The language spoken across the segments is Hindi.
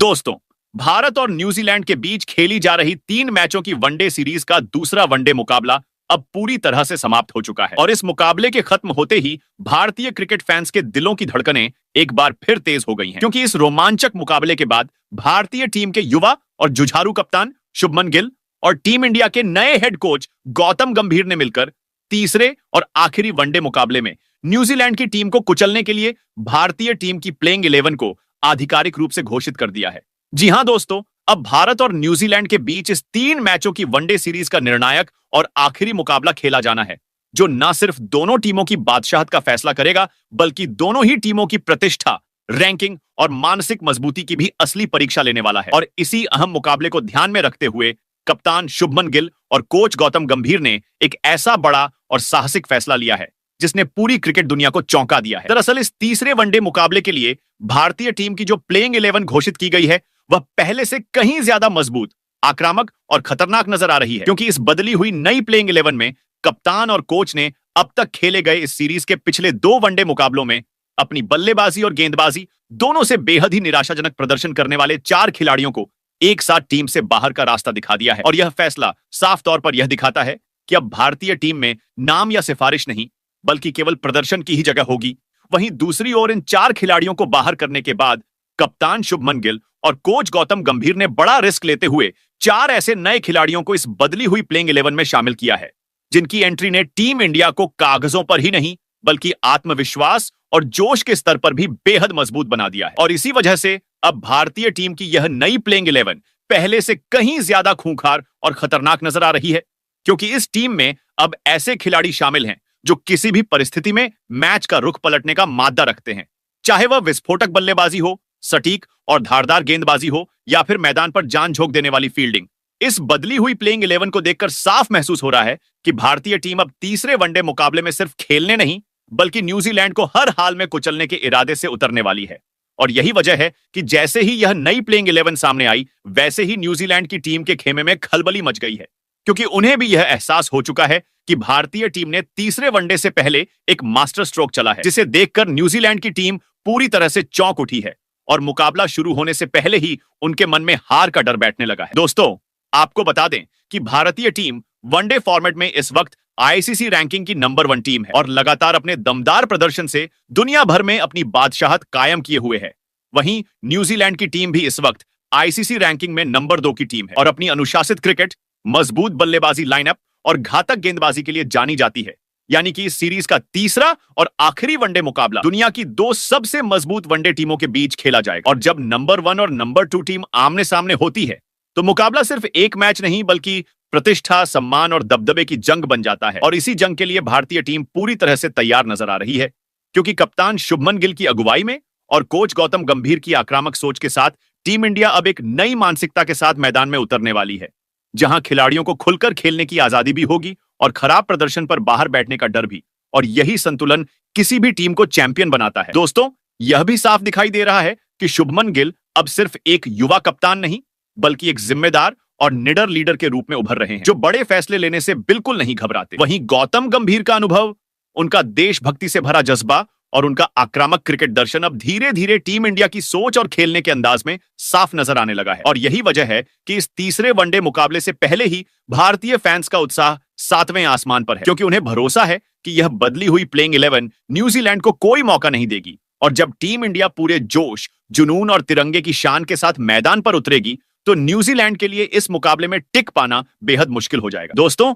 दोस्तों, भारत और न्यूजीलैंड के बीच खेली जा रही 3 मैचों की वनडे सीरीज का दूसरा वनडे मुकाबला अब पूरी तरह से समाप्त हो चुका है और इस मुकाबले के खत्म होते ही भारतीय क्रिकेट फैंस के दिलों की धड़कनें एक बार फिर तेज हो गई हैं, क्योंकि इस रोमांचक मुकाबले के बाद भारतीय टीम के युवा और जुझारू कप्तान शुभमन गिल और टीम इंडिया के नए हेड कोच गौतम गंभीर ने मिलकर तीसरे और आखिरी वनडे मुकाबले में न्यूजीलैंड की टीम को कुचलने के लिए भारतीय टीम की प्लेइंग 11 को आधिकारिक रूप से घोषित कर दिया है। जी हां दोस्तों, अब भारत और न्यूजीलैंड के बीच इस 3 मैचों की वनडे सीरीज का निर्णायक और आखिरी मुकाबला खेला जाना है, जो न सिर्फ दोनों टीमों की बादशाहत का फैसला करेगा, बल्कि दोनों ही टीमों की प्रतिष्ठा, रैंकिंग और मानसिक मजबूती की भी असली परीक्षा लेने वाला है। और इसी अहम मुकाबले को ध्यान में रखते हुए कप्तान शुभमन गिल और कोच गौतम गंभीर ने एक ऐसा बड़ा और साहसिक फैसला लिया है जिसने पूरी क्रिकेट दुनिया को चौंका दिया है। दरअसल इस तीसरे वनडे मुकाबले के लिए भारतीय टीम की जो प्लेइंग 11 घोषित की गई है, वह पहले से कहीं ज्यादा मजबूत, आक्रामक और खतरनाक नजर आ रही है, क्योंकि इस बदली हुई नई प्लेइंग 11 में कप्तान और कोच ने अब तक खेले गए इस सीरीज के पिछले 2 वनडे मुकाबलों में अपनी बल्लेबाजी और गेंदबाजी दोनों से बेहद ही निराशाजनक प्रदर्शन करने वाले 4 खिलाड़ियों को एक साथ टीम से बाहर का रास्ता दिखा दिया है। और यह फैसला साफ तौर पर यह दिखाता है कि अब भारतीय टीम में नाम या सिफारिश नहीं, बल्कि केवल प्रदर्शन की ही जगह होगी। वहीं दूसरी ओर इन 4 खिलाड़ियों को बाहर करने के बाद कप्तान शुभमन गिल और कोच गौतम गंभीर ने बड़ा रिस्क लेते हुए 4 ऐसे नए खिलाड़ियों को इस बदली हुई प्लेइंग 11 में शामिल किया है, जिनकी एंट्री ने टीम इंडिया को कागजों पर ही नहीं, बल्कि आत्मविश्वास और जोश के स्तर पर भी बेहद मजबूत बना दिया है। और इसी वजह से अब भारतीय टीम की यह नई प्लेइंग 11 पहले से कहीं ज्यादा खूंखार और खतरनाक नजर आ रही है, क्योंकि इस टीम में अब ऐसे खिलाड़ी शामिल हैं जो किसी भी परिस्थिति में मैच का रुख पलटने का मादा रखते हैं, चाहे वह विस्फोटक बल्लेबाजी हो, सटीक और धारदार गेंदबाजी हो, या फिर मैदान पर जान झोंक देने वाली फील्डिंग। इस बदली हुई प्लेइंग 11 को देखकर साफ महसूस हो रहा है कि भारतीय टीम अब तीसरे वनडे मुकाबले में सिर्फ खेलने नहीं, बल्कि न्यूजीलैंड को हर हाल में कुचलने के इरादे से उतरने वाली है। और यही वजह है कि जैसे ही यह नई प्लेइंग 11 सामने आई, वैसे ही न्यूजीलैंड की टीम के खेमे में खलबली मच गई है, क्योंकि उन्हें भी यह एहसास हो चुका है कि भारतीय टीम ने तीसरे वनडे से पहले एक मास्टर स्ट्रोक चला है, जिसे देखकर न्यूजीलैंड की टीम पूरी तरह से चौंक उठी है और मुकाबला शुरू होने से पहले ही उनके मन में हार का डर बैठने लगा है। दोस्तों, आपको बता दें कि भारतीय टीम वनडे फॉर्मेट में इस वक्त आईसीसी रैंकिंग की नंबर 1 टीम है और लगातार अपने दमदार प्रदर्शन से दुनिया भर में अपनी बादशाहत कायम किए हुए है। वहीं न्यूजीलैंड की टीम भी इस वक्त आईसीसी रैंकिंग में नंबर 2 की टीम है और अपनी अनुशासित क्रिकेट, मजबूत बल्लेबाजी लाइनअप और घातक गेंदबाजी के लिए जानी जाती है। यानी कि इस सीरीज का तीसरा और आखिरी वनडे मुकाबला दुनिया की 2 सबसे मजबूत वनडे टीमों के बीच खेला जाएगा। और जब नंबर 1 और नंबर 2 टीम आमने सामने होती है, तो मुकाबला सिर्फ एक मैच नहीं, बल्कि प्रतिष्ठा, सम्मान और दबदबे की जंग बन जाता है। और इसी जंग के लिए भारतीय टीम पूरी तरह से तैयार नजर आ रही है, क्योंकि कप्तान शुभमन गिल की अगुवाई में और कोच गौतम गंभीर की आक्रामक सोच के साथ टीम इंडिया अब एक नई मानसिकता के साथ मैदान में उतरने वाली है, जहां खिलाड़ियों को खुलकर खेलने की आजादी भी होगी और खराब प्रदर्शन पर बाहर बैठने का डर भी। और यही संतुलन किसी भी टीम को चैंपियन बनाता है। दोस्तों, यह भी साफ दिखाई दे रहा है कि शुभमन गिल अब सिर्फ एक युवा कप्तान नहीं, बल्कि एक जिम्मेदार और निडर लीडर के रूप में उभर रहे हैं, जो बड़े फैसले लेने से बिल्कुल नहीं घबराते। वहीं गौतम गंभीर का अनुभव, उनका देशभक्ति से भरा जज्बा और उनका आक्रामक क्रिकेट दर्शन अब धीरे धीरे टीम इंडिया की सोच और खेलने के अंदाज में साफ नजर आने लगा है। और यही वजह है कि इस तीसरे वनडे मुकाबले से पहले ही भारतीय फैंस का उत्साह 7वें आसमान पर है, क्योंकि उन्हें भरोसा है कि यह बदली हुई प्लेइंग 11 न्यूजीलैंड को कोई मौका नहीं देगी। और जब टीम इंडिया पूरे जोश, जुनून और तिरंगे की शान के साथ मैदान पर उतरेगी, तो न्यूजीलैंड के लिए इस मुकाबले में टिक पाना बेहद मुश्किल हो जाएगा। दोस्तों,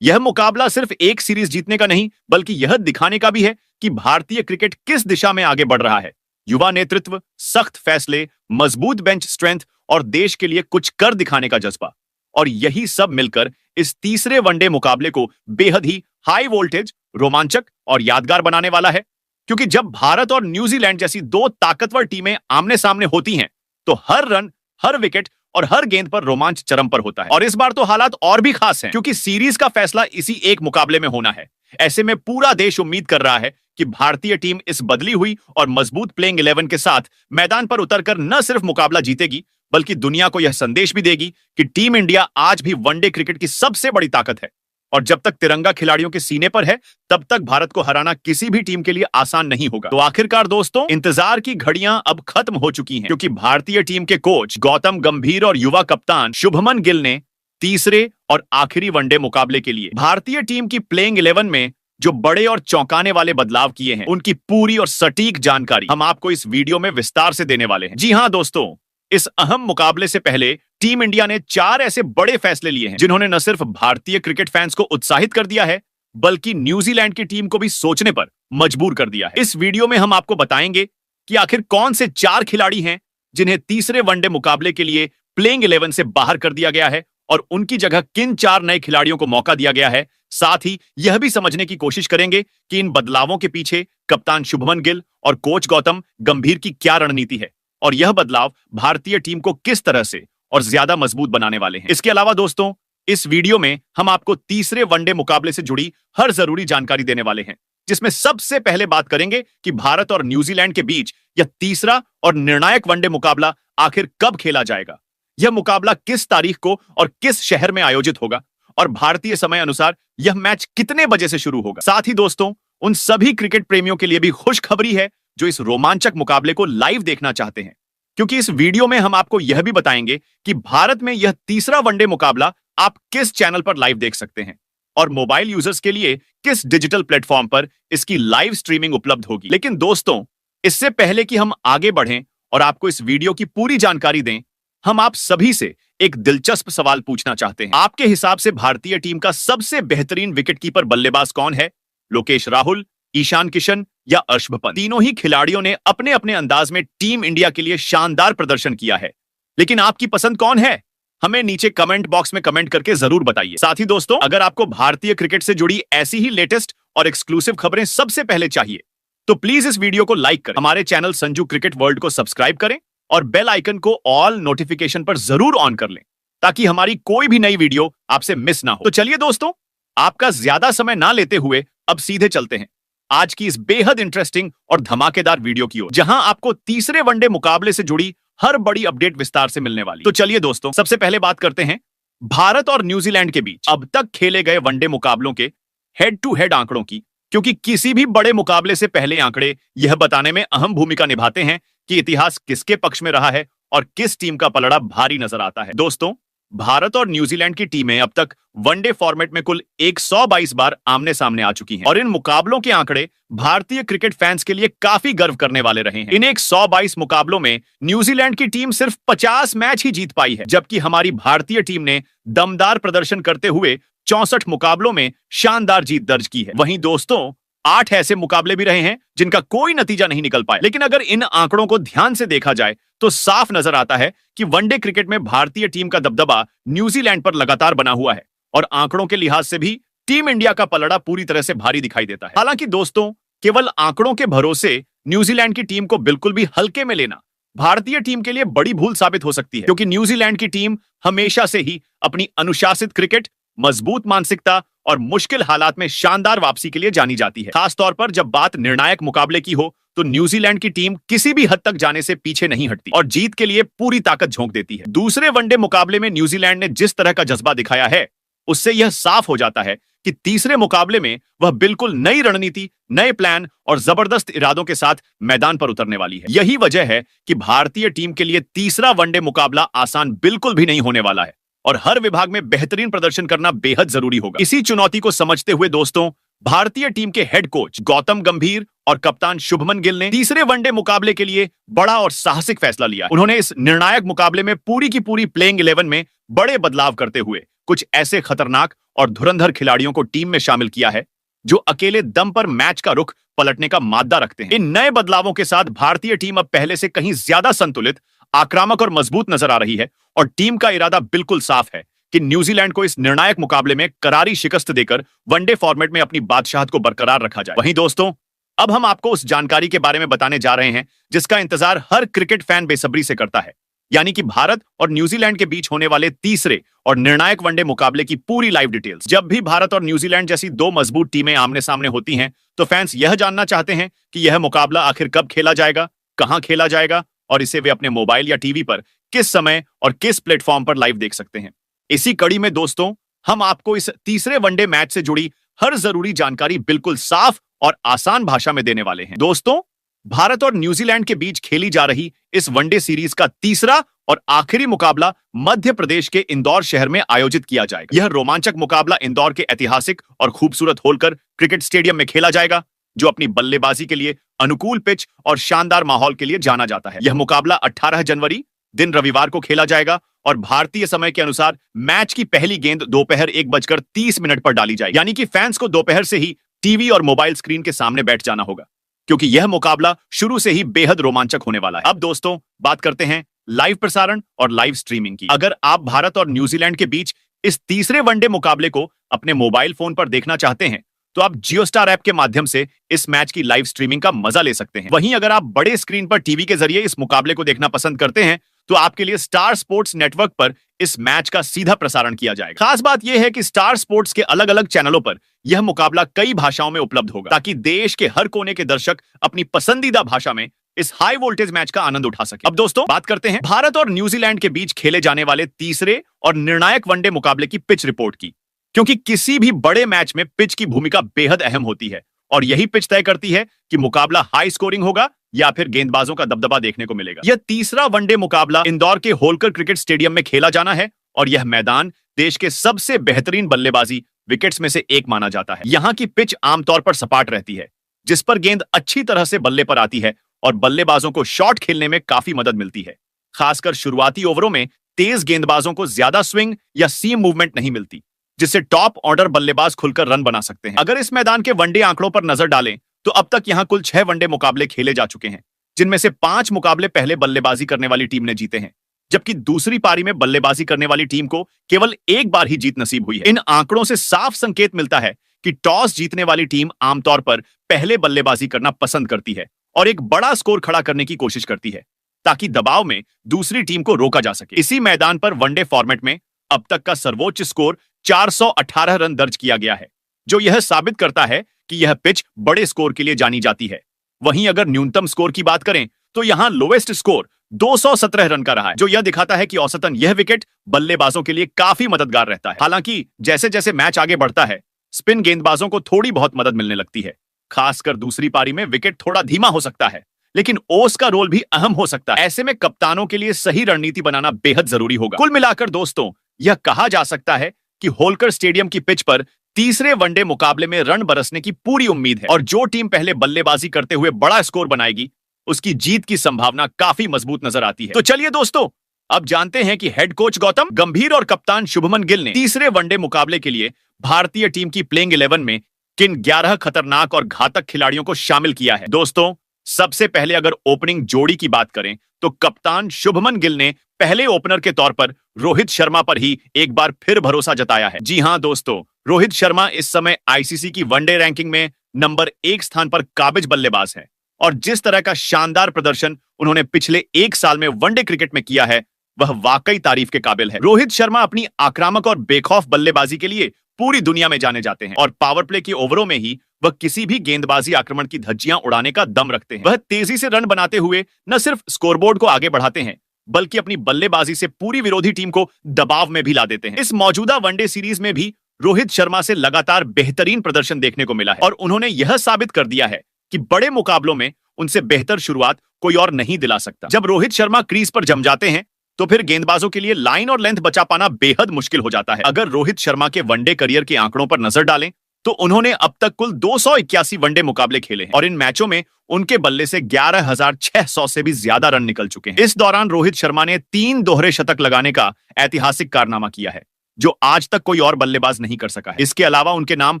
यह मुकाबला सिर्फ एक सीरीज जीतने का नहीं, बल्कि यह दिखाने का भी है कि भारतीय क्रिकेट किस दिशा में आगे बढ़ रहा है। युवा नेतृत्व, सख्त फैसले, मजबूत बेंच स्ट्रेंथ और देश के लिए कुछ कर दिखाने का जज्बा, और यही सब मिलकर इस तीसरे वनडे मुकाबले को बेहद ही हाई वोल्टेज, रोमांचक और यादगार बनाने वाला है। क्योंकि जब भारत और न्यूजीलैंड जैसी 2 ताकतवर टीमें आमने सामने होती हैं, तो हर रन, हर विकेट और हर गेंद पर रोमांच चरम पर होता है। और इस बार तो हालात और भी खास हैं, क्योंकि सीरीज का फैसला इसी एक मुकाबले में होना है। ऐसे में पूरा देश उम्मीद कर रहा है कि भारतीय टीम इस बदली हुई और मजबूत प्लेइंग 11 के साथ मैदान पर उतरकर न सिर्फ मुकाबला जीतेगी, बल्कि दुनिया को यह संदेश भी देगी कि टीम इंडिया आज भी वनडे क्रिकेट की सबसे बड़ी ताकत है और जब तक तिरंगा खिलाड़ियों के सीने पर है तब तक भारत को हराना किसी भी टीम के लिए आसान नहीं होगा। तो आखिरकार दोस्तों, इंतजार की घड़ियां अब खत्म हो चुकी हैं, क्योंकि भारतीय टीम के कोच गौतम गंभीर और युवा कप्तान शुभमन गिल ने तीसरे और आखिरी वनडे मुकाबले के लिए भारतीय टीम की प्लेइंग 11 में जो बड़े और चौंकाने वाले बदलाव किए हैं, उनकी पूरी और सटीक जानकारी हम आपको इस वीडियो में विस्तार से देने वाले हैं। जी हां दोस्तों, इस अहम मुकाबले से पहले टीम इंडिया ने 4 ऐसे बड़े फैसले लिए हैं जिन्होंने न सिर्फ भारतीय क्रिकेट फैंस को उत्साहित कर दिया है, बल्कि न्यूजीलैंड की टीम को भी सोचने पर मजबूर कर दिया है। इस वीडियो में हम आपको बताएंगे कि आखिर कौन से 4 खिलाड़ी हैं जिन्हें तीसरे वनडे मुकाबले के लिए प्लेइंग 11 से बाहर कर दिया गया है और उनकी जगह किन 4 नए खिलाड़ियों को मौका दिया गया है। साथ ही यह भी समझने की कोशिश करेंगे कि इन बदलावों के पीछे कप्तान शुभमन गिल और कोच गौतम गंभीर की क्या रणनीति है और यह बदलाव भारतीय टीम को किस तरह से और ज्यादा मजबूत बनाने वाले हैं। इसके अलावा दोस्तों, इस वीडियो में हम आपको तीसरे वनडे मुकाबले से जुड़ी हर जरूरी जानकारी देने वाले हैं, जिसमें सबसे पहले बात करेंगे कि भारत और न्यूजीलैंड के बीच यह तीसरा और निर्णायक वनडे मुकाबला आखिर कब खेला जाएगा, यह मुकाबला किस तारीख को और किस शहर में आयोजित होगा और भारतीय समय अनुसार यह मैच कितने बजे से शुरू होगा। साथ ही दोस्तों, उन सभी क्रिकेट प्रेमियों के लिए भी खुशखबरी है जो इस रोमांचक मुकाबले को लाइव देखना चाहते हैं, क्योंकि इस वीडियो में हम आपको यह भी बताएंगे कि भारत में यह तीसरा वनडे मुकाबला आप किस चैनल पर लाइव देख सकते हैं और मोबाइल यूजर्स के लिए किस डिजिटल प्लेटफॉर्म पर इसकी लाइव स्ट्रीमिंग उपलब्ध होगी। लेकिन दोस्तों, इससे पहले कि हम आगे बढ़ें और आपको इस वीडियो की पूरी जानकारी दें, हम आप सभी से एक दिलचस्प सवाल पूछना चाहते हैं। आपके हिसाब से भारतीय टीम का सबसे बेहतरीन विकेटकीपर बल्लेबाज कौन है? लोकेश राहुल, ईशान किशन या अर्शभ पंत? तीनों ही खिलाड़ियों ने अपने अपने अंदाज में टीम इंडिया के लिए शानदार प्रदर्शन किया है, लेकिन आपकी पसंद कौन है? हमें नीचे कमेंट बॉक्स में कमेंट करके जरूर बताइए। साथ ही दोस्तों, अगर आपको भारतीय क्रिकेट से जुड़ी ऐसी ही लेटेस्ट और एक्सक्लूसिव खबरें सबसे पहले चाहिए तो प्लीज इस वीडियो को लाइक करें, हमारे चैनल संजू क्रिकेट वर्ल्ड को सब्सक्राइब करें और बेल आइकन को ऑल नोटिफिकेशन पर जरूर ऑन कर लें, ताकि हमारी कोई भी नई वीडियो आपसे मिस ना हो। तो चलिए दोस्तों, आपका ज्यादा समय ना लेते हुए अब सीधे चलते हैं आज की इस बेहद इंटरेस्टिंग और धमाकेदार वीडियो की ओर, जहां आपको तीसरे वनडे मुकाबले से जुड़ी हर बड़ी अपडेट विस्तार से मिलने वाली। तो चलिए दोस्तों, सबसे पहले बात करते हैं भारत और न्यूजीलैंड के बीच अब तक खेले गए वनडे मुकाबलों के हेड टू हेड आंकड़ों की, क्योंकि किसी भी बड़े मुकाबले से पहले आंकड़े यह बताने में अहम भूमिका निभाते हैं कि इतिहास किसके पक्ष में रहा है और किस टीम का पलड़ा भारी नजर आता है। दोस्तों, भारत और न्यूजीलैंड की टीमें अब तक वनडे फॉर्मेट में कुल 122 बार आमने सामने आ चुकी हैं और इन मुकाबलों के आंकड़े भारतीय क्रिकेट फैंस के लिए काफी गर्व करने वाले रहे हैं। इन 122 मुकाबलों में न्यूजीलैंड की टीम सिर्फ 50 मैच ही जीत पाई है, जबकि हमारी भारतीय टीम ने दमदार प्रदर्शन करते हुए 64 मुकाबलों में शानदार जीत दर्ज की है। वहीं दोस्तों, 8 ऐसे मुकाबले भी रहे हैं जिनका कोई नतीजा नहीं निकल पाया। लेकिन अगर इन आंकड़ों को ध्यान से देखा जाए तो साफ नजर आता है कि वनडे क्रिकेट में भारतीय टीम का दबदबा न्यूजीलैंड पर लगातार बना हुआ है और आंकड़ों के लिहाज से भी टीम इंडिया का पलड़ा पूरी तरह से भारी दिखाई देता है। हालांकि दोस्तों, केवल आंकड़ों के भरोसे न्यूजीलैंड की टीम को बिल्कुल भी हल्के में लेना भारतीय टीम के लिए बड़ी भूल साबित हो सकती है, क्योंकि न्यूजीलैंड की टीम हमेशा से ही अपनी अनुशासित क्रिकेट, मजबूत मानसिकता और मुश्किल हालात में शानदार वापसी के लिए जानी जाती है। खासतौर पर जब बात निर्णायक मुकाबले की हो तो न्यूजीलैंड की टीम किसी भी हद तक जाने से पीछे नहीं हटती और जीत के लिए पूरी ताकत झोंक देती है। दूसरे वनडे मुकाबले में न्यूजीलैंड ने जिस तरह का जज्बा दिखाया है, उससे यह साफ हो जाता है कि तीसरे मुकाबले में वह बिल्कुल नई रणनीति, नए प्लान और जबरदस्त इरादों के साथ मैदान पर उतरने वाली है। यही वजह है कि भारतीय टीम के लिए तीसरा वनडे मुकाबला आसान बिल्कुल भी नहीं होने वाला है और हर विभाग में बेहतरीन प्रदर्शन करना बेहद जरूरी होगा। इसी चुनौती को समझते हुए दोस्तों, भारतीय टीम के हेड कोच गौतम गंभीर और कप्तान शुभमन गिल ने तीसरे वनडे मुकाबले के लिए बड़ा और साहसिक फैसला लिया। उन्होंने इस निर्णायक मुकाबले में पूरी की पूरी प्लेइंग 11 में बड़े बदलाव करते हुए कुछ ऐसे खतरनाक और धुरंधर खिलाड़ियों को टीम में शामिल किया है जो अकेले दम पर मैच का रुख पलटने का मादा रखते हैं। इन नए बदलावों के साथ भारतीय टीम अब पहले से कहीं ज्यादा संतुलित, आक्रामक और मजबूत नजर आ रही है और टीम का इरादा बिल्कुल साफ है कि न्यूजीलैंड को इस निर्णायक मुकाबले में करारी शिकस्त देकर वनडे फॉर्मेट में अपनी बादशाहत को बरकरार रखा जाए। वहीं दोस्तों, अब हम आपको उस जानकारी के बारे में बताने जा रहे हैं जिसका इंतजार हर क्रिकेट फैन बेसब्री से करता है, यानी कि भारत और न्यूजीलैंड के बीच होने वाले तीसरे और निर्णायक वनडे मुकाबले की पूरी लाइव डिटेल्स। जब भी भारत और न्यूजीलैंड जैसी दो मजबूत टीमें आमने सामने होती हैं तो फैंस यह जानना चाहते हैं कि यह मुकाबला आखिर कब खेला जाएगा, कहां खेला जाएगा और इसे वे अपने मोबाइल या टीवी पर किस समय और किस प्लेटफॉर्म पर लाइव देख सकते हैं। इसी कड़ी में दोस्तों, हम आपको इस तीसरे वनडे मैच से जुड़ी हर जरूरी जानकारी बिल्कुल साफ और आसान भाषा में देने वाले हैं। दोस्तों, भारत और न्यूजीलैंड के बीच खेली जा रही इस वनडे सीरीज का तीसरा और आखिरी मुकाबला मध्य प्रदेश के इंदौर शहर में आयोजित किया जाएगा। यह रोमांचक मुकाबला इंदौर के ऐतिहासिक और खूबसूरत होलकर क्रिकेट स्टेडियम में खेला जाएगा, जो अपनी बल्लेबाजी के लिए अनुकूल पिच और शानदार माहौल के लिए जाना जाता है। यह मुकाबला 18 जनवरी दिन रविवार को खेला जाएगा और भारतीय समय के अनुसार मैच की पहली गेंद दोपहर 1:30 पर डाली जाएगी। यानी कि फैंस को दोपहर से ही टीवी और मोबाइल स्क्रीन के सामने बैठ जाना होगा, क्योंकि यह मुकाबला शुरू से ही बेहद रोमांचक होने वाला है। अब दोस्तों, बात करते हैं लाइव प्रसारण और लाइव स्ट्रीमिंग की। अगर आप भारत और न्यूजीलैंड के बीच इस तीसरे वनडे मुकाबले को अपने मोबाइल फोन पर देखना चाहते हैं, तो आप जियो स्टार ऐप के माध्यम से इस मैच की लाइव स्ट्रीमिंग का मजा ले सकते हैं। वहीं अगर आप बड़े स्क्रीन पर टीवी के जरिए इस मुकाबले को देखना पसंद करते हैं, तो आपके लिए स्टार स्पोर्ट्स नेटवर्क पर इस मैच का सीधा प्रसारण किया जाएगा। खास बात यह है कि स्टार स्पोर्ट्स के अलग अलग चैनलों पर यह मुकाबला कई भाषाओं में उपलब्ध होगा, ताकि देश के हर कोने के दर्शक अपनी पसंदीदा भाषा में इस हाई वोल्टेज मैच का आनंद उठा सके। अब दोस्तों, बात करते हैं भारत और न्यूजीलैंड के बीच खेले जाने वाले तीसरे और निर्णायक वनडे मुकाबले की पिच रिपोर्ट की, क्योंकि किसी भी बड़े मैच में पिच की भूमिका बेहद अहम होती है और यही पिच तय करती है कि मुकाबला हाई स्कोरिंग होगा या फिर गेंदबाजों का दबदबा देखने को मिलेगा। यह तीसरा वनडे मुकाबला इंदौर के होलकर क्रिकेट स्टेडियम में खेला जाना है और यह मैदान देश के सबसे बेहतरीन बल्लेबाजी विकेट्स में से एक माना जाता है। यहाँ की पिच आमतौर पर सपाट रहती है, जिस पर गेंद अच्छी तरह से बल्ले पर आती है और बल्लेबाजों को शॉट खेलने में काफी मदद मिलती है। खासकर शुरुआती ओवरों में तेज गेंदबाजों को ज्यादा स्विंग या सीम मूवमेंट नहीं मिलती, जिससे टॉप ऑर्डर बल्लेबाज खुलकर रन बना सकते हैं। अगर इस मैदान के वनडे आंकड़ों पर नजर डालें, तो अब तक यहां कुल 6 वनडे मुकाबले खेले जा चुके हैं, जिनमें से 5 मुकाबले पहले बल्लेबाजी करने वाली टीम ने जीते हैं, जबकि दूसरी पारी में बल्लेबाजी करने वाली टीम को केवल एक बार ही जीत नसीब हुई है। इन आंकड़ों से साफ संकेत मिलता है कि टॉस जीतने वाली टीम आमतौर पर पहले बल्लेबाजी करना पसंद करती है और एक बड़ा स्कोर खड़ा करने की कोशिश करती है, ताकि दबाव में दूसरी टीम को रोका जा सके। इसी मैदान पर वनडे फॉर्मेट में अब तक का सर्वोच्च स्कोर 418 रन दर्ज किया गया है, जो यह साबित करता है कि यह पिच बड़े स्कोर के लिए जानी जाती है। वहीं अगर न्यूनतम स्कोर की बात करें, तो यहां लोवेस्ट स्कोर 217 रन का रहा है, जो यह दिखाता है कि औसतन यह विकेट बल्लेबाजों के लिए काफी मददगार रहता है। हालांकि जैसे जैसे मैच आगे बढ़ता है, स्पिन गेंदबाजों को थोड़ी बहुत मदद मिलने लगती है। खासकर दूसरी पारी में विकेट थोड़ा धीमा हो सकता है, लेकिन ओस का रोल भी अहम हो सकता है। ऐसे में कप्तानों के लिए सही रणनीति बनाना बेहद जरूरी होगा। कुल मिलाकर दोस्तों, यह कहा जा सकता है कि होलकर स्टेडियम की पिच पर तीसरे वनडे मुकाबले में रन बरसने की पूरी उम्मीद है और जो टीम पहले बल्लेबाजी करते हुए बड़ा स्कोर बनाएगी, उसकी जीत की संभावना काफी मजबूत नजर आती है। तो चलिए दोस्तों, अब जानते हैं कि हेड कोच गौतम गंभीर और कप्तान शुभमन गिल ने तीसरे वनडे मुकाबले के लिए भारतीय टीम की प्लेइंग 11 में किन 11 खतरनाक और घातक खिलाड़ियों को शामिल किया है। दोस्तों, सबसे पहले अगर ओपनिंग जोड़ी की बात करें, तो कप्तान शुभमन गिल ने पहले ओपनर के तौर पर रोहित शर्मा पर ही एक बार फिर भरोसा जताया है। जी हां दोस्तों, रोहित शर्मा इस समय आईसीसी की वनडे रैंकिंग में नंबर 1 स्थान पर काबिज बल्लेबाज है और जिस तरह का शानदार प्रदर्शन उन्होंने पिछले 1 साल में वनडे क्रिकेट में किया है, वह वाकई तारीफ के काबिल है। रोहित शर्मा अपनी आक्रामक और बेखौफ बल्लेबाजी के लिए पूरी दुनिया में जाने जाते हैं और पावर प्ले के ओवरों में ही वह किसी भी गेंदबाजी आक्रमण की धज्जियां उड़ाने का दम रखते हैं। वह तेजी से रन बनाते हुए न सिर्फ स्कोरबोर्ड को आगे बढ़ाते हैं, बल्कि अपनी बल्लेबाजी से पूरी विरोधी टीम को दबाव में भी ला देते हैं। इस मौजूदा वनडे सीरीज में भी रोहित शर्मा से लगातार बेहतरीन प्रदर्शन देखने को मिला है और उन्होंने यह साबित कर दिया है कि बड़े मुकाबलों में उनसे बेहतर शुरुआत कोई और नहीं दिला सकता। जब रोहित शर्मा क्रीज पर जम जाते हैं, तो फिर गेंदबाजों के लिए लाइन और लेंथ बचा पाना बेहद मुश्किल हो जाता है। अगर रोहित शर्मा के वनडे करियर के आंकड़ों पर नजर डालें, तो उन्होंने अब तक कुल 281 वनडे मुकाबले खेले हैं और इन मैचों में उनके बल्ले से 11,600 से भी ज्यादा रन निकल चुके हैं। इस दौरान रोहित शर्मा ने 3 दोहरे शतक लगाने का ऐतिहासिक कारनामा किया है, जो आज तक कोई और बल्लेबाज नहीं कर सका है। इसके अलावा उनके नाम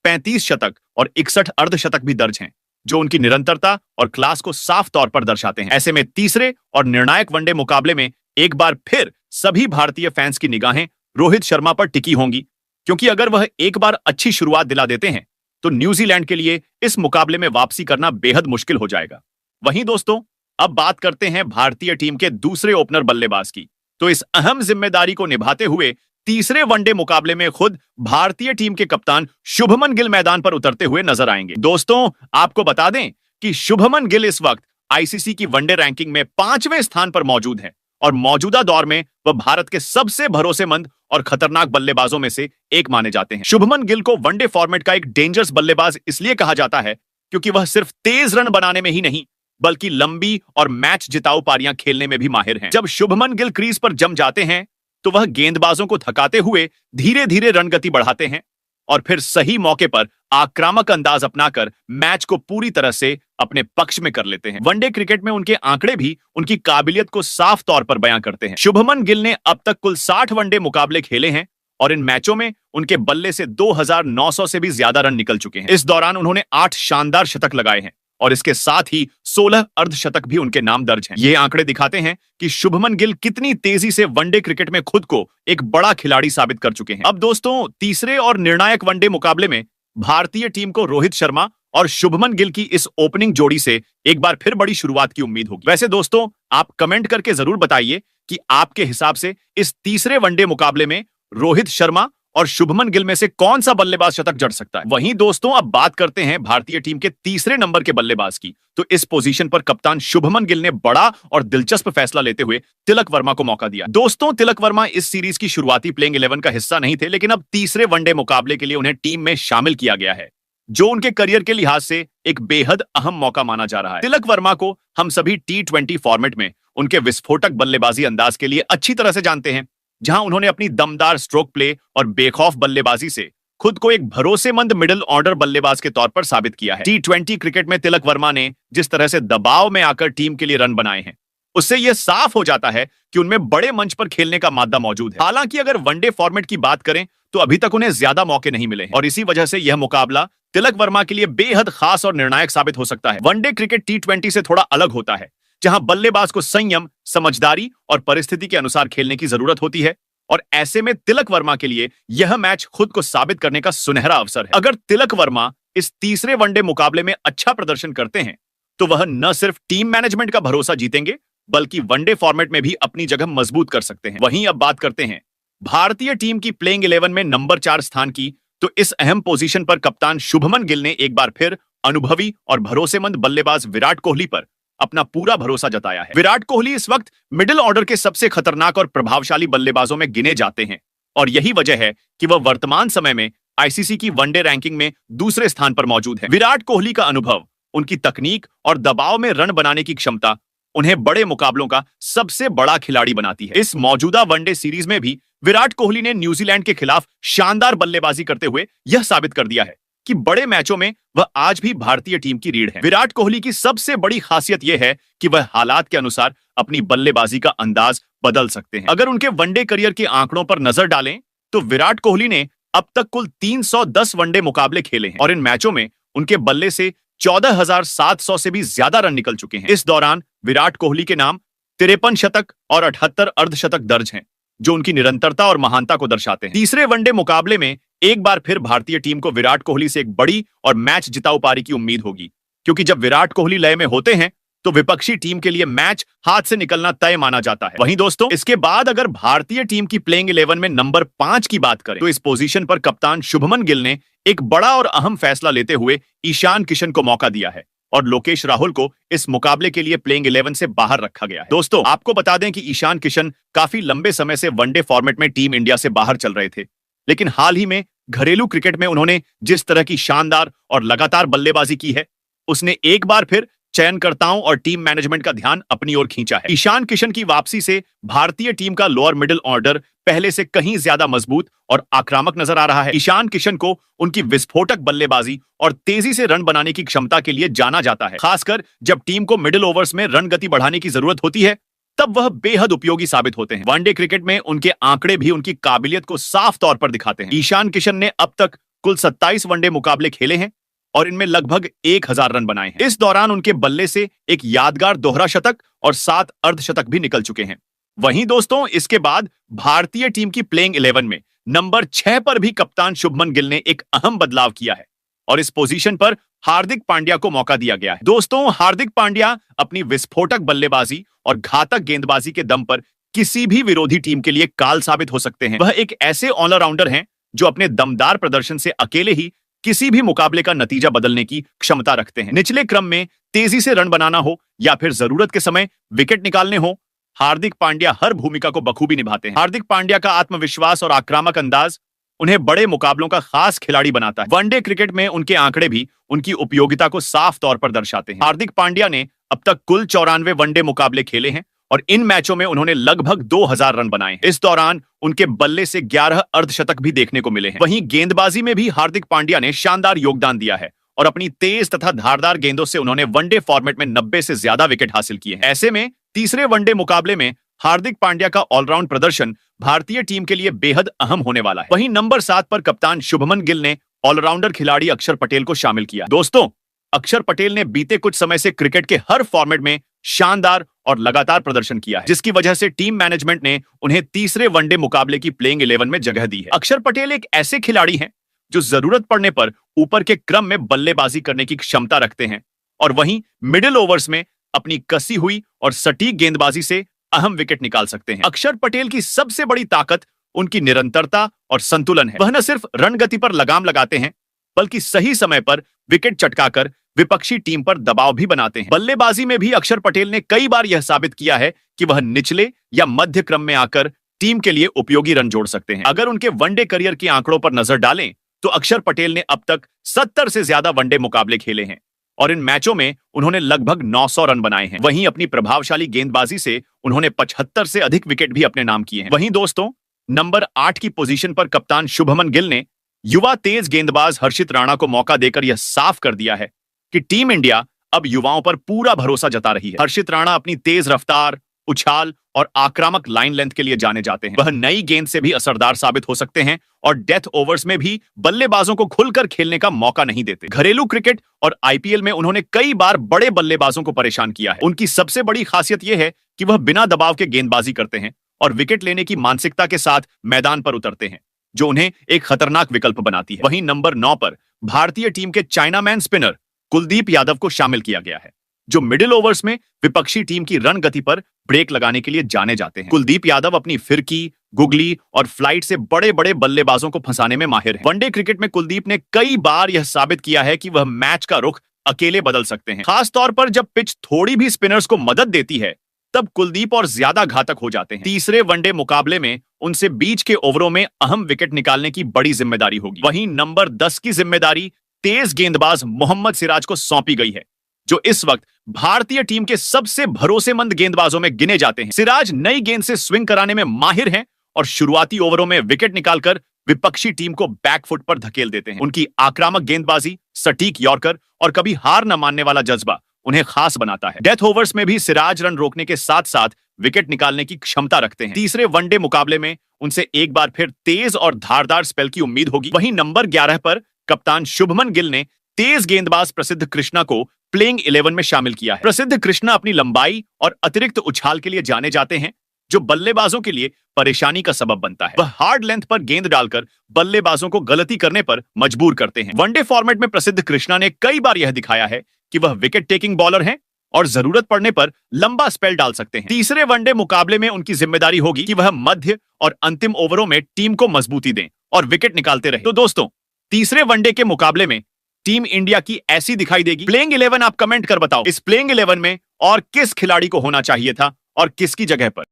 35 शतक और 61 अर्धशतक भी दर्ज हैं, जो उनकी निरंतरता और क्लास को साफ तौर पर दर्शाते हैं। ऐसे में तीसरे और निर्णायक वनडे मुकाबले में एक बार फिर सभी भारतीय फैंस की निगाहें रोहित शर्मा पर टिकी होंगी, क्योंकि अगर वह एक बार अच्छी शुरुआत दिला देते हैं, तो न्यूजीलैंड के लिए इस मुकाबले में वापसी करना बेहद मुश्किल हो जाएगा। वहीं दोस्तों, अब बात करते हैं भारतीय टीम के दूसरे ओपनर बल्लेबाज की। तो इस अहम जिम्मेदारी को निभाते हुए तीसरे वनडे मुकाबले में खुद भारतीय टीम के कप्तान शुभमन गिल मैदान पर उतरते हुए नजर आएंगे। दोस्तों, आपको बता दें कि शुभमन गिल इस वक्त आईसीसी की वनडे रैंकिंग में 5वें स्थान पर मौजूद है और मौजूदा दौर में वह भारत के सबसे भरोसेमंद और खतरनाक बल्लेबाजों में से एक माने जाते हैं। शुभमन गिल को वनडे फॉर्मेट का एक डेंजरस बल्लेबाज इसलिए कहा जाता है क्योंकि वह सिर्फ तेज रन बनाने में ही नहीं बल्कि लंबी और मैच जिताऊ पारियां खेलने में भी माहिर हैं। जब शुभमन गिल क्रीज पर जम जाते हैं तो वह गेंदबाजों को थकाते हुए धीरे धीरे रन गति बढ़ाते हैं और फिर सही मौके पर आक्रामक अंदाज अपनाकर मैच को पूरी तरह से अपने पक्ष में कर लेते हैं। वनडे क्रिकेट में उनके आंकड़े भी उनकी काबिलियत को साफ तौर पर बयां करते हैं। शुभमन गिल ने अब तक कुल 60 वनडे मुकाबले खेले हैं और इन मैचों में उनके बल्ले से 2900 से भी ज्यादा रन निकल चुके हैं। इस दौरान उन्होंने 8 शानदार शतक लगाए हैं और इसके साथ ही 16 अर्धशतक भी उनके नाम दर्ज हैं। ये आंकड़े दिखाते हैं कि शुभमन गिल कितनी तेजी से वनडे क्रिकेट में खुद को एक बड़ा खिलाड़ी साबित कर चुके हैं। अब दोस्तों, तीसरे और निर्णायक वनडे मुकाबले में भारतीय टीम को रोहित शर्मा और शुभमन गिल की इस ओपनिंग जोड़ी से एक बार फिर बड़ी शुरुआत की उम्मीद होगी। वैसे दोस्तों, आप कमेंट करके जरूर बताइए कि आपके हिसाब से इस तीसरे वनडे मुकाबले में रोहित शर्मा और शुभमन गिल में से कौन सा बल्लेबाज शतक जड़ सकता है। वहीं दोस्तों, अब बात करते हैं भारतीय टीम के तीसरे नंबर के बल्लेबाज की। तो इस पोजीशन पर कप्तान शुभमन गिल ने बड़ा और दिलचस्प फैसला लेते हुए तिलक वर्मा को मौका दिया। दोस्तों, तिलक वर्मा इस सीरीज की शुरुआती प्लेइंग 11 का हिस्सा नहीं थे, लेकिन अब तीसरे वनडे मुकाबले के लिए उन्हें टीम में शामिल किया गया है, जो उनके करियर के लिहाज से एक बेहद अहम मौका माना जा रहा है। तिलक वर्मा को हम सभी T20 फॉर्मेट में उनके विस्फोटक बल्लेबाजी अंदाज के लिए अच्छी तरह से जानते हैं, जहां उन्होंने अपनी दमदार स्ट्रोक प्ले और बेखौफ बल्लेबाजी से खुद को एक भरोसेमंद मिडिल ऑर्डर बल्लेबाज के तौर पर साबित किया है। T20 क्रिकेट में तिलक वर्मा ने जिस तरह से दबाव में आकर टीम के लिए रन बनाए हैं, उससे यह साफ हो जाता है कि उनमें बड़े मंच पर खेलने का मादा मौजूद है। हालांकि अगर वनडे फॉर्मेट की बात करें तो अभी तक उन्हें ज्यादा मौके नहीं मिले हैं और इसी वजह से यह मुकाबला तिलक वर्मा के लिए बेहद खास और निर्णायक साबित हो सकता है। वनडे क्रिकेट T20 से थोड़ा अलग होता है, जहां बल्लेबाज को संयम, समझदारी और परिस्थिति के अनुसार खेलने की जरूरत होती है और ऐसे में तिलक वर्मा के लिए यह मैच खुद को साबित करने का सुनहरा अवसर है। अगर तिलक वर्मा इस तीसरे वनडे मुकाबले में अच्छा प्रदर्शन करते हैं तो वह न सिर्फ टीम मैनेजमेंट का भरोसा जीतेंगे बल्कि वनडे फॉर्मेट में भी अपनी जगह मजबूत कर सकते हैं। वहीं अब बात करते हैं भारतीय टीम की प्लेइंग 11 में नंबर 4 स्थान की। तो इस अहम पोजीशन पर कप्तान शुभमन गिल ने एक बार फिर अनुभवी और भरोसेमंद बल्लेबाज विराट कोहली पर अपना पूरा भरोसा जताया है। विराट कोहली इस वक्त मिडिल ऑर्डर के सबसे खतरनाक और प्रभावशाली बल्लेबाजों में गिने जाते हैं और यही वजह है कि वह वर्तमान समय में आईसीसी की वनडे रैंकिंग में दूसरे स्थान पर मौजूद है। विराट कोहली का अनुभव, उनकी तकनीक और दबाव में रन बनाने की क्षमता उन्हें बड़े मुकाबलों का सबसे बड़ा खिलाड़ी बनाती है। इस मौजूदा वनडे सीरीज में भी विराट कोहली ने न्यूजीलैंड के खिलाफ शानदार बल्लेबाजी करते हुए यह साबित कर दिया है कि बड़े मैचों में वह आज भी भारतीय टीम की रीढ़ है। विराट कोहली की सबसे बड़ी खासियत यह है कि वह हालात के अनुसार अपनी बल्लेबाजी का अंदाज बदल सकते हैं। अगर उनके वनडे करियर के आंकड़ों पर नजर डालें तो विराट कोहली ने अब तक कुल 310 वनडे मुकाबले खेले हैं और इन मैचों में उनके बल्ले से 14,700 से भी ज्यादा रन निकल चुके हैं। इस दौरान विराट कोहली के नाम 53 शतक और 78 अर्धशतक दर्ज हैं, जो उनकी निरंतरता और महानता को दर्शाते हैं। तीसरे वनडे मुकाबले में एक बार फिर भारतीय टीम को विराट कोहली से एक बड़ी और मैच जिताऊ पारी की उम्मीद होगी, क्योंकि जब विराट कोहली लय में होते हैं तो विपक्षी टीम के लिए मैच हाथ से निकलना तय माना जाता है। वहीं दोस्तों, इसके बाद अगर भारतीय टीम की प्लेइंग 11 में नंबर 5 की बात करें तो इस पोजीशन पर कप्तान शुभमन गिल ने एक बड़ा और अहम फैसला लेते हुए ईशान किशन को मौका दिया है और लोकेश राहुल को इस मुकाबले के लिए प्लेइंग 11 से बाहर रखा गया है। दोस्तों, आपको बता दें कि ईशान किशन काफी लंबे समय से वनडे फॉर्मेट में टीम इंडिया से बाहर चल रहे थे, लेकिन हाल ही में घरेलू क्रिकेट में उन्होंने जिस तरह की शानदार और लगातार बल्लेबाजी की है, उसने एक बार फिर चयनकर्ताओं और टीम मैनेजमेंट का ध्यान अपनी ओर खींचा है। ईशान किशन की वापसी से भारतीय टीम का लोअर मिडिल ऑर्डर पहले से कहीं ज्यादा मजबूत और आक्रामक नजर आ रहा है। ईशान किशन को उनकी विस्फोटक बल्लेबाजी और तेजी से रन बनाने की क्षमता के लिए जाना जाता है। खासकर जब टीम को मिडिल ओवर्स में रन गति बढ़ाने की जरूरत होती है, तब वह बेहद उपयोगी साबित होते हैं। वनडे क्रिकेट में उनके आंकड़े भी उनकी काबिलियत को साफ तौर पर दिखाते हैं। ईशान किशन ने अब तक कुल 27 वनडे मुकाबले खेले हैं और इनमें लगभग 1000 रन बनाए हैं। इस दौरान उनके बल्ले से एक यादगार दोहरा शतक और 7 अर्धशतक भी निकल चुके हैं। वहीं दोस्तों, इसके बाद भारतीय टीम की प्लेइंग 11 में नंबर 6 पर भी कप्तान शुभमन गिल ने एक अहम बदलाव किया है और इस पोजीशन पर हार्दिक पांड्या को मौका दिया गया है। दोस्तों, हार्दिक पांड्या अपनी विस्फोटक बल्लेबाजी और घातक गेंदबाजी के दम पर किसी भी विरोधी टीम के लिए काल साबित हो सकते हैं। वह एक ऐसे ऑलराउंडर हैं जो अपने दमदार प्रदर्शन से अकेले ही किसी भी मुकाबले का नतीजा बदलने की क्षमता रखते हैं। निचले क्रम में तेजी से रन बनाना हो या फिर जरूरत के समय विकेट निकालने हो, हार्दिक पांड्या हर भूमिका को बखूबी निभाते हैं। हार्दिक पांड्या का आत्मविश्वास और आक्रामक अंदाज उन्हें बड़े मुकाबलों का खास खिलाड़ी बनाता है। वनडे क्रिकेट में उनके आंकड़े भी उनकी उपयोगिता को साफ तौर पर दर्शाते हैं। हार्दिक पांड्या ने अब तक कुल 94 वनडे मुकाबले खेले हैं और इन मैचों में उन्होंने लगभग 2000 रन बनाए हैं। इस दौरान उनके बल्ले से 11 अर्धशतक भी देखने को मिले हैं। वहीं गेंदबाजी में भी हार्दिक पांड्या ने शानदार योगदान दिया है और अपनी तेज तथा धारदार गेंदों से उन्होंने वनडे फॉर्मेट में 90 से ज्यादा विकेट हासिल किए हैं। ऐसे में तीसरे वनडे मुकाबले में हार्दिक पांड्या का ऑलराउंड प्रदर्शन भारतीय टीम के लिए बेहद अहम होने वाला है। वहीं नंबर 7 पर कप्तान शुभमन गिल ने ऑलराउंडर खिलाड़ी अक्षर पटेल को शामिल किया। दोस्तों, अक्षर पटेल ने बीते कुछ समय से क्रिकेट के हर फॉर्मेट में शानदार और लगातार प्रदर्शन किया है, जिसकी वजह से टीम मैनेजमेंट ने उन्हें तीसरे वनडे मुकाबले की प्लेइंग 11 में जगह दी है। अक्षर पटेल एक ऐसे खिलाड़ी हैं जो जरूरत पड़ने पर ऊपर के क्रम में बल्लेबाजी करने की क्षमता रखते हैं और वहीं मिडिल ओवर्स में अपनी कसी हुई और सटीक गेंदबाजी से अहम विकेट निकाल सकते हैं। अक्षर पटेल की सबसे बड़ी ताकत उनकी निरंतरता और संतुलन है। वह न सिर्फ रन गति पर लगाम लगाते हैं, बल्कि सही समय पर विकेट चटकाकर विपक्षी टीम पर दबाव भी बनाते हैं। बल्लेबाजी में भी अक्षर पटेल ने कई बार यह साबित किया है कि वह निचले या मध्य क्रम में आकर टीम के लिए उपयोगी रन जोड़ सकते हैं। अगर उनके वनडे करियर के आंकड़ों पर नजर डालें तो अक्षर पटेल ने अब तक 70 से ज्यादा वनडे मुकाबले खेले हैं और इन मैचों में उन्होंने लगभग 900 रन बनाए हैं। वहीं अपनी प्रभावशाली गेंदबाजी से उन्होंने 75 से अधिक विकेट भी अपने नाम किए हैं। वहीं दोस्तों, नंबर 8 की पोजीशन पर कप्तान शुभमन गिल ने युवा तेज गेंदबाज हर्षित राणा को मौका देकर यह साफ कर दिया है कि टीम इंडिया अब युवाओं पर पूरा भरोसा जता रही है। हर्षित राणा अपनी तेज रफ्तार, उछाल और आक्रामक लाइन लेंथ के लिए जाने जाते हैं। वह नई गेंद से भी असरदार साबित हो सकते हैं और डेथ ओवर्स में भी बल्लेबाजों को खुलकर खेलने का मौका नहीं देते। घरेलू क्रिकेट और आईपीएल में उन्होंने कई बार बड़े बल्लेबाजों को परेशान किया है। उनकी सबसे बड़ी खासियत यह है कि वह बिना दबाव के गेंदबाजी करते हैं और विकेट लेने की मानसिकता के साथ मैदान पर उतरते हैं, जो उन्हें एक खतरनाक विकल्प बनाती है। वहीं नंबर 9 पर भारतीय टीम के चाइनामैन स्पिनर कुलदीप यादव को शामिल किया गया है, जो मिडिल ओवर्स में विपक्षी टीम की रन गति पर ब्रेक लगाने के लिए जाने जाते हैं। कुलदीप यादव अपनी फिरकी, गुगली और फ्लाइट से बड़े बड़े बल्लेबाजों को फंसाने में माहिर है। वनडे क्रिकेट में कुलदीप ने कई बार यह साबित किया है कि वह मैच का रुख अकेले बदल सकते हैं। खास तौर पर जब पिच थोड़ी भी स्पिनर्स को मदद देती है, तब कुलदीप और ज्यादा घातक हो जाते हैं। तीसरे वनडे मुकाबले में उनसे बीच के ओवरों में अहम विकेट निकालने की बड़ी जिम्मेदारी होगी। वहीं नंबर 10 की जिम्मेदारी तेज गेंदबाज मोहम्मद सिराज को सौंपी गई है, जो इस वक्त भारतीय टीम के सबसे भरोसेमंद गेंदबाजों में गिने जाते हैं। सिराज नई गेंद से स्विंग कराने में माहिर हैं और शुरुआती ओवरों में विकेट निकालकर विपक्षी टीम को बैकफुट पर धकेल देते हैं। उनकी आक्रामक गेंदबाजी, सटीक यॉर्कर और कभी हार न मानने वाला जज्बा उन्हें खास बनाता है। डेथ ओवर्स में भी सिराज रन रोकने के साथ साथ विकेट निकालने की क्षमता रखते हैं। तीसरे वनडे मुकाबले में उनसे एक बार फिर तेज और धारदार स्पेल की उम्मीद होगी। वहीं नंबर 11 पर कप्तान शुभमन गिल ने तेज गेंदबाज प्रसिद्ध कृष्णा को प्लेइंग 11 में शामिल किया है। प्रसिद्ध कृष्णा अपनी लंबाई और अतिरिक्त उछाल के लिए जाने जाते हैं, जो बल्लेबाजों के लिए परेशानी का सबब बनता है। वह हार्ड लेंथ पर गेंद डालकर बल्लेबाजों को गलती करने पर मजबूर करते हैं। वनडे फॉर्मेट में प्रसिद्ध कृष्णा ने कई बार यह दिखाया है कि वह विकेट टेकिंग बॉलर हैं और जरूरत पड़ने पर लंबा स्पेल डाल सकते हैं। तीसरे वनडे मुकाबले में उनकी जिम्मेदारी होगी कि वह मध्य और अंतिम ओवरों में टीम को मजबूती दें और विकेट निकालते रहे। तो दोस्तों, तीसरे वनडे के मुकाबले में टीम इंडिया की ऐसी दिखाई देगी। प्लेइंग 11 आप कमेंट कर बताओ, इस प्लेइंग 11 में और किस खिलाड़ी को होना चाहिए था और किसकी जगह पर।